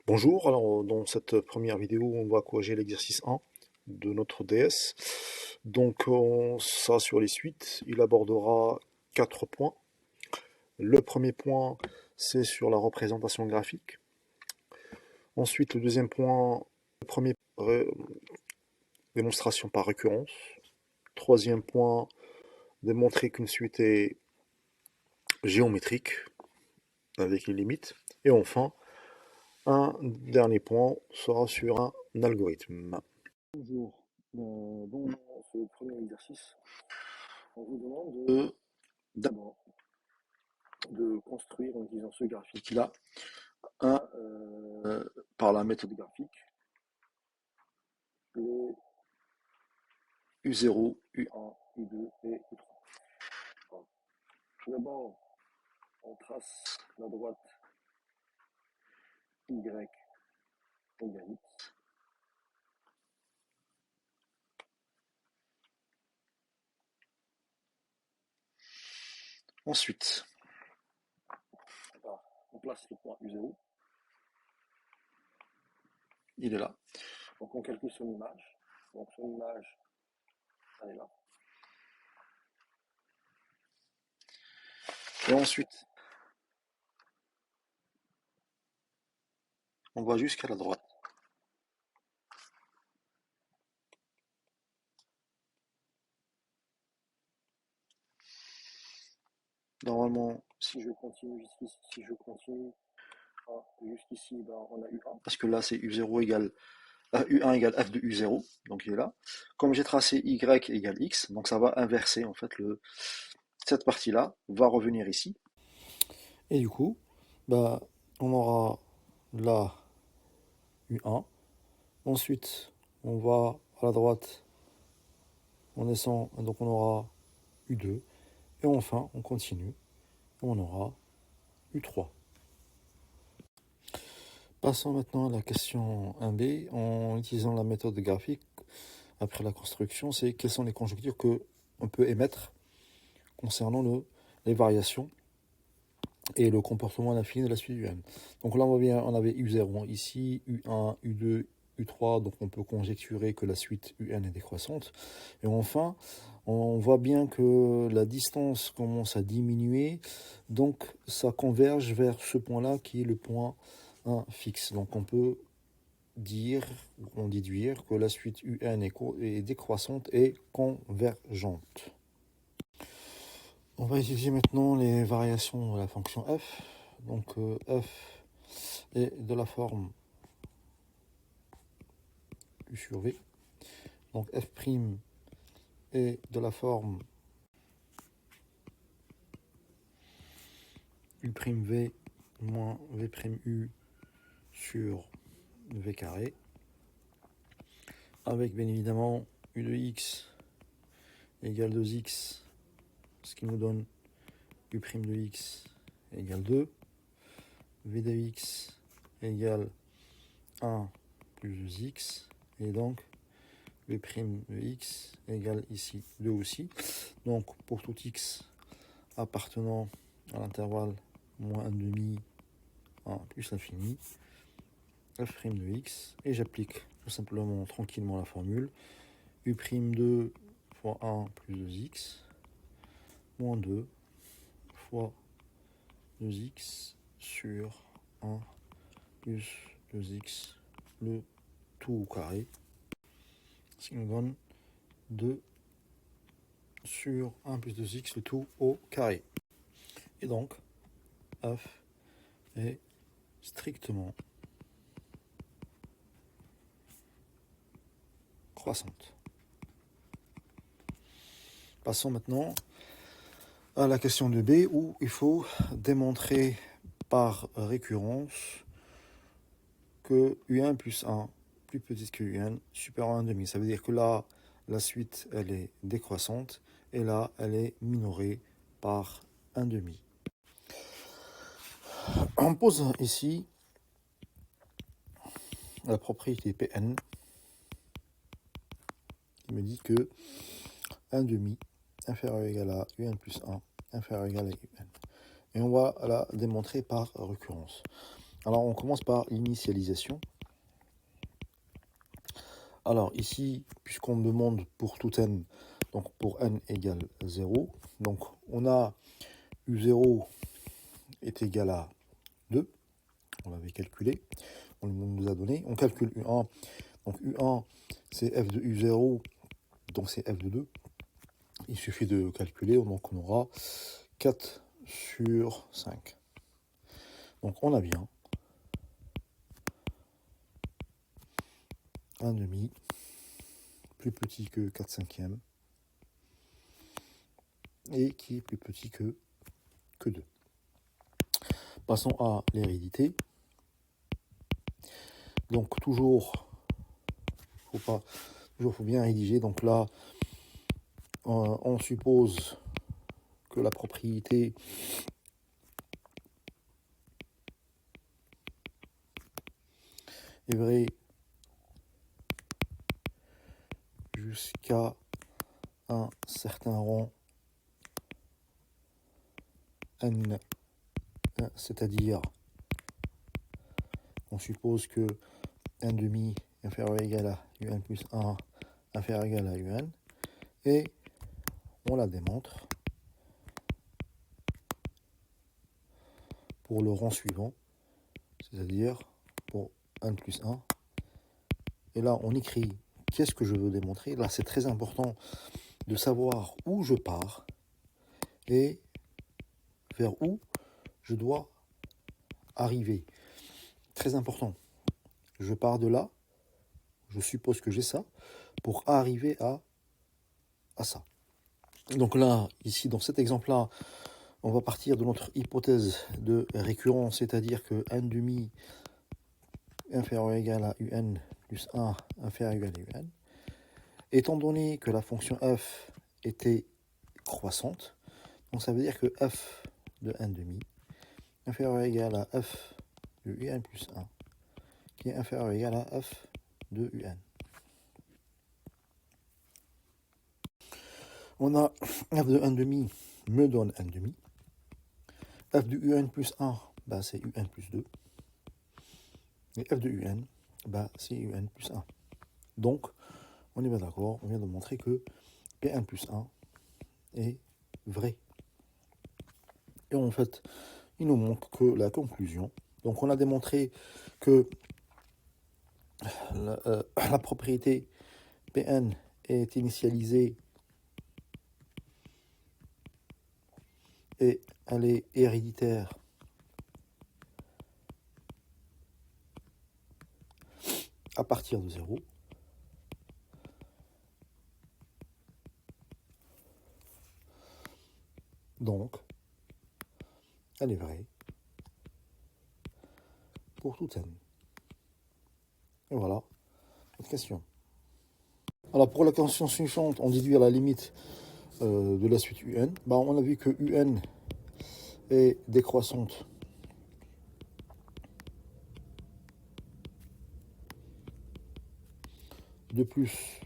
Bonjour, alors dans cette première vidéo, on va corriger l'exercice 1 de notre DS. Donc ça sur les suites, il abordera 4 points. Le premier point, c'est sur la représentation graphique. Ensuite, le deuxième point, le premier, démonstration par récurrence. Troisième point, démontrer qu'une suite est géométrique avec les limites. Et enfin, un dernier point sera sur un algorithme. Bonjour. Dans ce premier exercice, on vous demande d'abord de construire en utilisant ce graphique-là par la méthode graphique les U0, U1, U2 et U3. Alors, tout d'abord, on trace la droite Y égale X. Ensuite, on place le point U0. Il est là. Donc on calcule son image. Donc son image, elle est là. Et ensuite, on va jusqu'à la droite. Normalement, si je continue jusqu'ici, ben, on a U1. Parce que là, c'est U0 égale U1 égale f de U0, donc il est là. Comme j'ai tracé Y égale X, donc ça va inverser en fait cette partie-là, va revenir ici. Et du coup, bah, on aura là U1. Ensuite, on va à la droite, on descend, donc on aura U2. Et enfin, on continue, on aura U3. Passons maintenant à la question 1b, en utilisant la méthode graphique après la construction, c'est quelles sont les conjectures qu'on peut émettre concernant les variations et le comportement à l'infini de la suite UN. Donc là, on voit bien, on avait U0 ici, U1, U2, U3, donc on peut conjecturer que la suite UN est décroissante. Et enfin, on voit bien que la distance commence à diminuer, donc ça converge vers ce point-là qui est le point 1 fixe. Donc on peut déduire que la suite UN est décroissante et convergente. On va étudier maintenant les variations de la fonction f. Donc f est de la forme u sur v. Donc f' est de la forme u'v moins v'u sur v carré. Avec bien évidemment u de x égale 2x, ce qui nous donne u' de x égale 2. V de x égale 1 plus 2x, et donc v' de x égale ici 2 aussi. Donc pour tout x appartenant à l'intervalle moins 1 demi 1 plus l'infini, f' de x, et j'applique tout simplement tranquillement la formule u'2 fois 1 plus 2x moins 2 fois 2x sur 1 plus 2x le tout au carré, ce qui nous donne 2 sur 1 plus 2x le tout au carré. Et donc, f est strictement croissante. Passons maintenant à la question de B, où il faut démontrer par récurrence que U1 plus 1 plus petite que UN supérieur à 1,5. Ça veut dire que là, la suite, elle est décroissante, et là, elle est minorée par 1,5. On pose ici la propriété Pn qui me dit que 1,5 inférieur ou égal à UN plus 1 inférieur ou égal à UN. Et on va la démontrer par récurrence. Alors, on commence par l'initialisation. Alors, ici, puisqu'on demande pour tout n, donc pour n égale 0, donc on a U0 est égal à 2, on l'avait calculé, on nous a donné, on calcule U1, donc U1 c'est f de U0, donc c'est f de 2, il suffit de calculer, donc on aura 4 sur 5. Donc on a bien 1 demi plus petit que 4 cinquièmes et qui est plus petit que 2. Passons à l'hérédité. Donc toujours, faut bien rédiger. Donc là, on suppose que la propriété est vraie jusqu'à un certain rang n, c'est-à-dire on suppose que 1 demi inférieur ou égal à un plus 1 inférieur ou égal à un, et on la démontre pour le rang suivant, c'est-à-dire pour 1 plus 1. Et là, on écrit qu'est-ce que je veux démontrer. Là, c'est très important de savoir où je pars et vers où je dois arriver. Très important. Je pars de là, je suppose que j'ai ça, pour arriver à ça. Donc là, ici, dans cet exemple-là, on va partir de notre hypothèse de récurrence, c'est-à-dire que 1 demi inférieur ou égal à un plus 1 inférieur ou égal à un. Étant donné que la fonction f était croissante, donc ça veut dire que f de 1 demi inférieur ou égal à f de un plus 1, qui est inférieur ou égal à f de un. On a f de 1 demi me donne 1 demi. F de un plus 1, bah, c'est un plus 2. Et f de un, bah, c'est un plus 1. Donc, on est bien d'accord, on vient de montrer que P1 plus 1 est vrai. Et en fait, il nous manque que la conclusion. Donc, on a démontré que la propriété Pn est initialisée et elle est héréditaire à partir de 0. Donc, elle est vraie pour tout n. Et voilà, notre question. Alors pour la question suivante, on déduit à la limite de la suite un. Bah, on a vu que un est décroissante de plus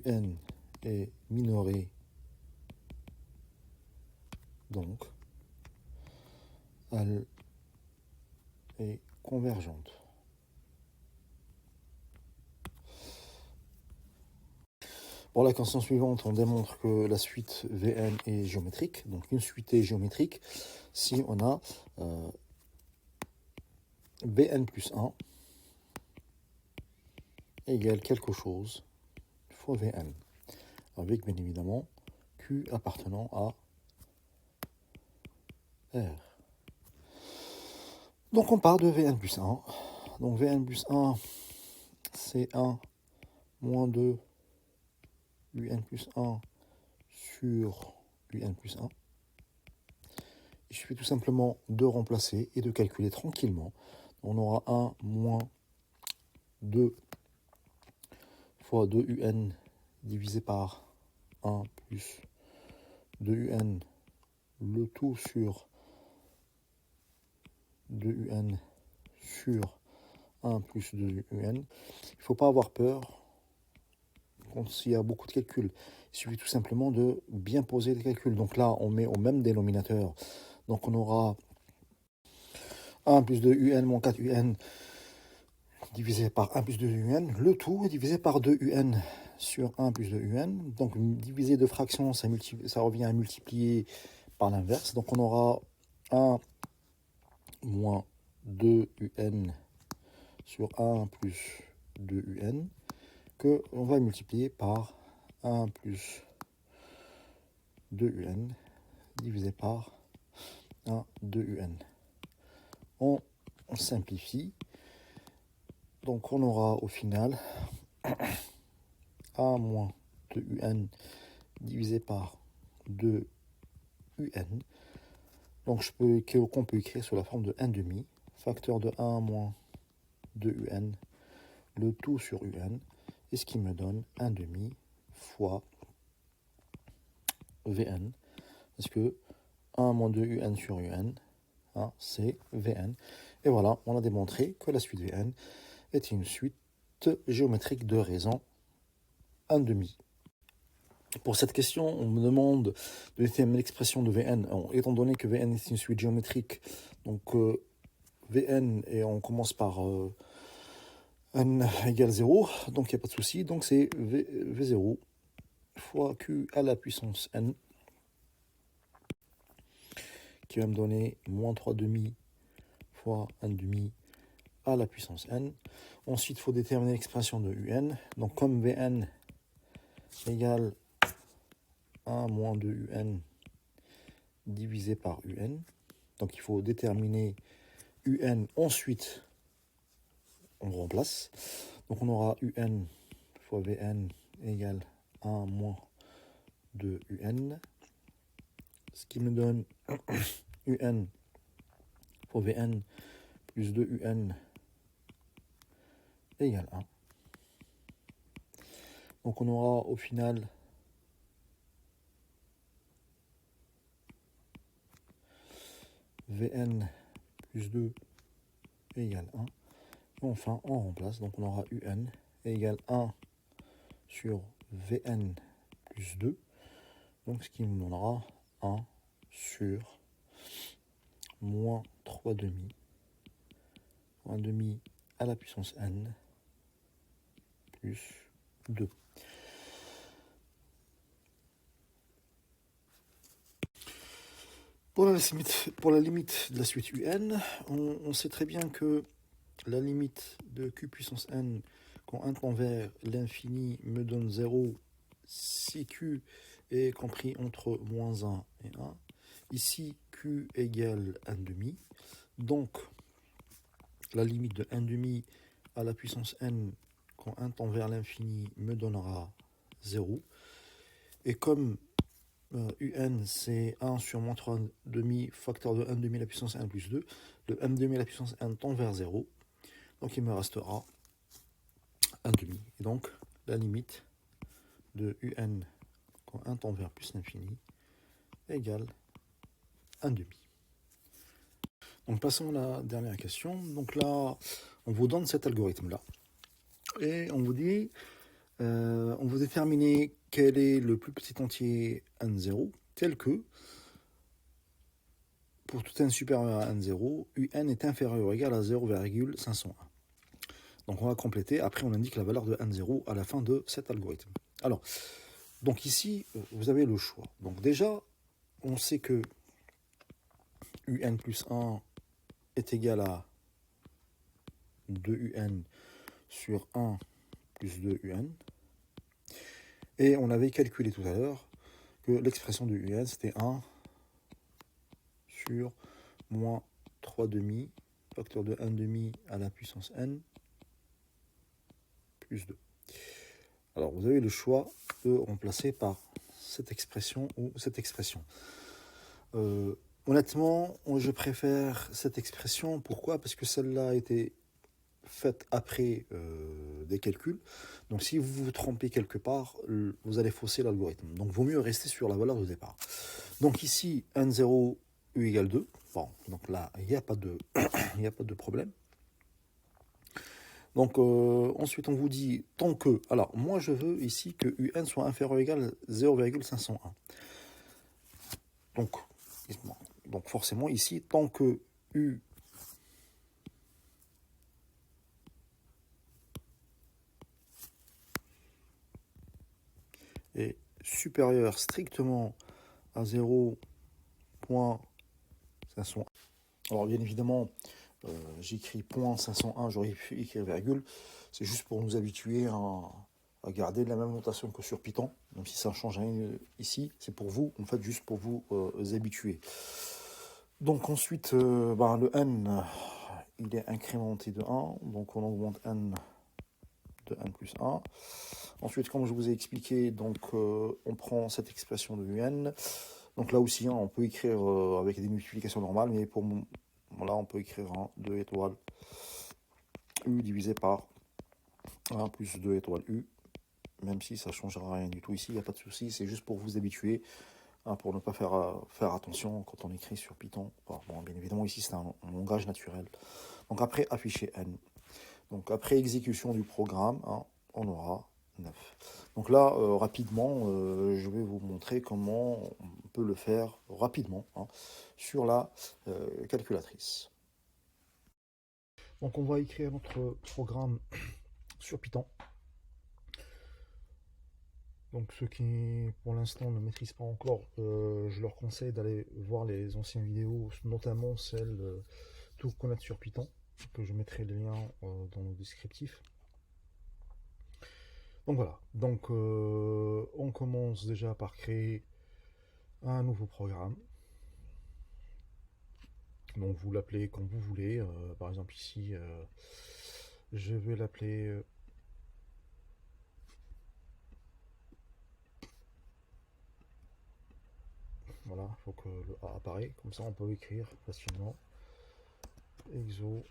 un est minoré, donc elle est convergente. Pour la question suivante, on démontre que la suite Vn est géométrique. Donc une suite est géométrique si on a Bn plus 1 égale quelque chose fois Vn, avec bien évidemment Q appartenant à R. Donc on part de Vn plus 1. Donc Vn plus 1, c'est 1 moins 2 un plus 1 sur un plus 1. Il suffit tout simplement de remplacer et de calculer tranquillement. On aura 1 moins 2 fois 2un divisé par 1 plus 2un, le tout sur 2un sur 1 plus 2un. Il ne faut pas avoir peur quand il y a beaucoup de calculs. Il suffit tout simplement de bien poser les calculs. Donc là, on met au même dénominateur. Donc on aura 1 plus 2 un moins 4 un divisé par 1 plus 2 un. Le tout est divisé par 2 un sur 1 plus 2 un. Donc diviser de fractions, ça revient à multiplier par l'inverse. Donc on aura 1 moins 2 un sur 1 plus 2 un que on va multiplier par 1 plus 2 un divisé par 1, 2 un. On simplifie. Donc on aura au final a moins 2 un divisé par 2 un. Donc qu'on peut écrire sous la forme de 1 demi, facteur de 1 moins 2 un, le tout sur un, et ce qui me donne 1 demi fois Vn, parce que 1 moins 2 un sur un, hein, c'est Vn. Et voilà, on a démontré que la suite Vn est une suite géométrique de raison 1 demi. Pour cette question, on me demande de déterminer l'expression de Vn. Alors, étant donné que Vn est une suite géométrique, donc Vn, et on commence par n égale 0, donc il n'y a pas de souci. Donc c'est V0 fois Q à la puissance n, qui va me donner moins 3 demi fois 1 demi à la puissance n. Ensuite, il faut déterminer l'expression de un. Donc comme Vn égale 1 moins 2 un divisé par un. Donc il faut déterminer un, ensuite on remplace. Donc on aura un fois Vn égale 1 moins 2 un. Ce qui me donne un fois Vn plus 2 un égale 1. Donc on aura au final Vn plus 2 égale 1. Et enfin, on remplace. Donc on aura un égale 1 sur Vn plus 2. Donc ce qui nous donnera 1 sur moins 3 demi. 1 demi à la puissance n plus 2. Pour la limite de la suite un, on sait très bien que la limite de q puissance n quand 1 tend vers l'infini me donne 0 si q est compris entre moins 1 et 1. Ici, q égale 1 demi. Donc, la limite de 1 demi à la puissance n quand 1 tend vers l'infini me donnera 0. Et comme un c'est 1 sur moins 3 demi, facteur de 1 demi à la puissance 1 plus 2, le 1 demi à la puissance 1 tend vers 0. Donc il me restera 1 demi. Et donc la limite de un quand 1 tend vers plus l'infini égale 1 demi. Donc passons à la dernière question. Donc là, on vous donne cet algorithme-là. Et on vous dit, on vous déterminer quel est le plus petit entier n0, tel que, pour tout n supérieur à n0, un est inférieur ou égal à 0,501. Donc on va compléter, après on indique la valeur de n0 à la fin de cet algorithme. Alors, donc ici, vous avez le choix. Donc déjà, on sait que un plus 1 est égal à 2un sur 1 plus 2un. Et on avait calculé tout à l'heure que l'expression de un, c'était 1 sur moins 3 demi, facteur de 1 demi à la puissance n, plus 2. Alors, vous avez le choix de remplacer par cette expression ou cette expression. Honnêtement, je préfère cette expression. Pourquoi? Parce que celle-là a été faite après des calculs. Donc, si vous vous trompez quelque part, vous allez fausser l'algorithme. Donc, vaut mieux rester sur la valeur de départ. Donc, ici, n0 u égale 2. Bon, donc là, il n'y a pas de problème. Donc, ensuite, on vous dit, tant que... Alors, moi, je veux ici que un soit inférieur ou égal à 0,501. Donc, forcément, ici, tant que u est supérieur strictement à 0.501. Alors bien évidemment, j'écris .501, j'aurais pu écrire virgule. C'est juste pour nous habituer à garder la même notation que sur Python, même si ça ne change rien ici. C'est pour vous, en fait, juste pour vous habituer. Donc ensuite, le n, il est incrémenté de 1, donc on augmente n de n plus 1. Ensuite, comme je vous ai expliqué, donc on prend cette expression de un. Donc là aussi, on peut écrire avec des multiplications normales, mais pour là, on peut écrire 2 étoiles u divisé par 1 plus 2 étoiles u, même si ça ne changera rien du tout ici, il n'y a pas de souci, c'est juste pour vous habituer, pour ne pas faire attention quand on écrit sur Python. Bon, bien évidemment, ici, c'est un langage naturel. Donc après, afficher n. Donc après exécution du programme, on aura 9. Donc là, rapidement, je vais vous montrer comment on peut le faire rapidement sur la calculatrice. Donc on va écrire notre programme sur Python. Donc ceux qui, pour l'instant, ne maîtrisent pas encore, je leur conseille d'aller voir les anciennes vidéos, notamment celle Tout connaître sur Python, que je mettrai les liens dans le descriptif. Donc voilà, donc on commence déjà par créer un nouveau programme. Donc vous l'appelez comme vous voulez, par exemple ici, je vais l'appeler voilà, il faut que le A apparaît, comme ça on peut écrire facilement exo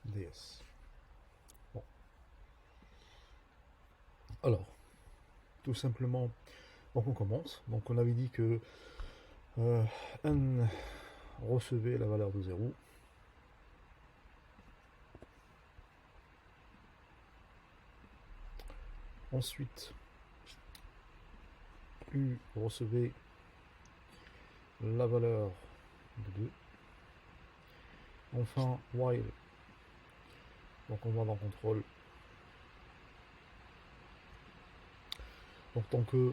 ds. Bon. Alors, tout simplement, donc on commence. Donc on avait dit que n recevait la valeur de 0. Ensuite, u recevait la valeur de 2. Enfin, while, donc on va dans contrôle. Donc tant que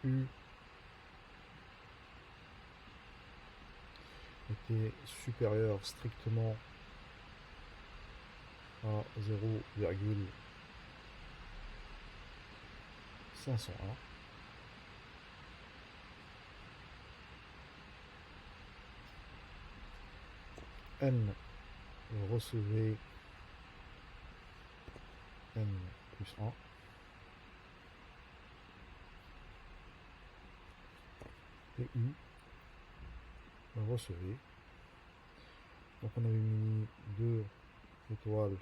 u était supérieur strictement à 0,501, n recevait n plus 1, et u recevait, donc on avait mis 2 étoiles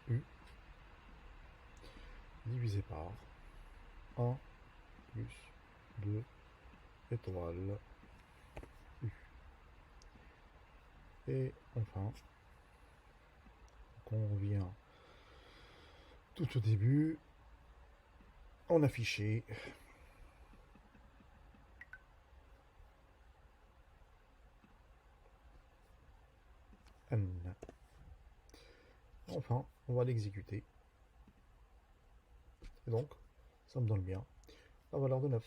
u divisé par 1 plus 2 étoiles u. Et enfin, on revient tout au début, on affichait n. Enfin, on va l'exécuter. Et donc, ça me donne bien la valeur de 9.